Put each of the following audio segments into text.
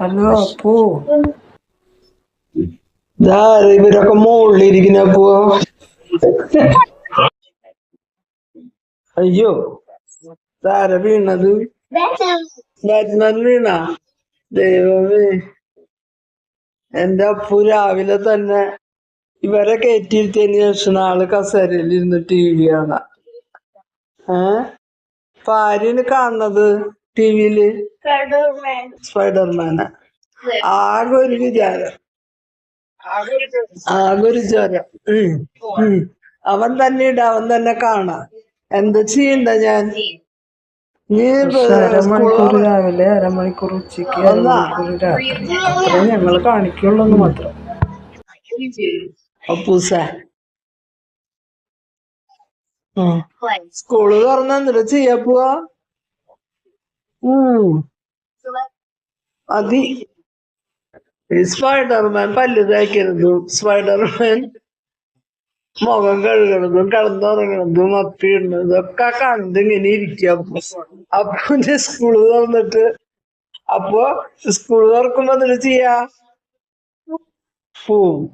Hello Appu. ഇവരൊക്കെ മുകളിലിരിക്കുന്ന അപ്പോ. അയ്യോ, താര വീണത്? ബാറ്റ്മാൻ വീണ? ദൈവമേ, എന്റെ അപ്പു രാവിലെ തന്നെ ഇവരെ കയറ്റിയിരുത്തിയതിന് ശേഷം ആള് കസേരയിൽ ഇരുന്ന് TV കാണാം. ഇപ്പൊ ആരെയാണ് കാണുന്നത് TV-ല്? സ്പൈഡർമാനെ. ആകെ ഒരു വിചാരം, ആകെ ഒരു ജ്വരം. അവൻ തന്നെ കാണാം. എന്താ ചെയ്യണ്ട ഞാൻ? നീ അരമണിക്കൂർ രാവിലെ, അരമണിക്കൂർ ഉച്ചക്ക്, അരമണിക്കൂർ രാത്രി, അത്രേ ഞങ്ങൾ കാണിക്കുള്ളൂ മാത്രം. അപ്പൂസ സ്കൂള് തുറന്ന എന്നിട്ട് ചെയ്യാ പോവാ? മതി. ഈ സ്പൈഡർമാൻ പല്ല് തേക്കുന്നതും, സ്പൈഡർമാൻ മുഖം കഴുകണതും, കിടന്നുറങ്ങണതും, അപ്പിയിടുന്നതും ഒക്കെ കണ്ട് ഇങ്ങനെ ഇരിക്കുക. അപ്പൂന്റെ സ്കൂള് തുറന്നിട്ട് അപ്പൊ സ്കൂള് തുറക്കുമ്പോ എന്നിട്ട് ചെയ്യാ പോവും.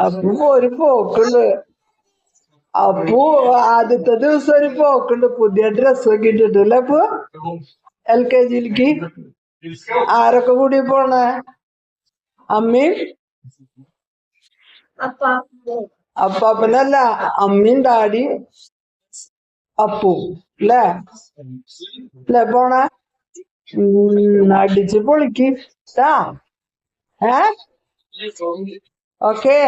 അപ്പൊ ഒരു പോക്കുണ്ട്. അപ്പു ആദ്യത്തെ ദിവസം ഒരു പോക്കുണ്ട്, പുതിയ ഡ്രസ്സൊക്കെ ഇട്ടിട്ടില്ല. അപ്പൊ LKG-ലേക്ക് ആരൊക്കെ കൂടി പോണേ? അമ്മയും അപ്പാപ്പനല്ല, അമ്മയും ഡാഡി അപ്പു അല്ലേ? പോണേ? അടിച്ച് പൊളിക്ക്. ഓക്കേ.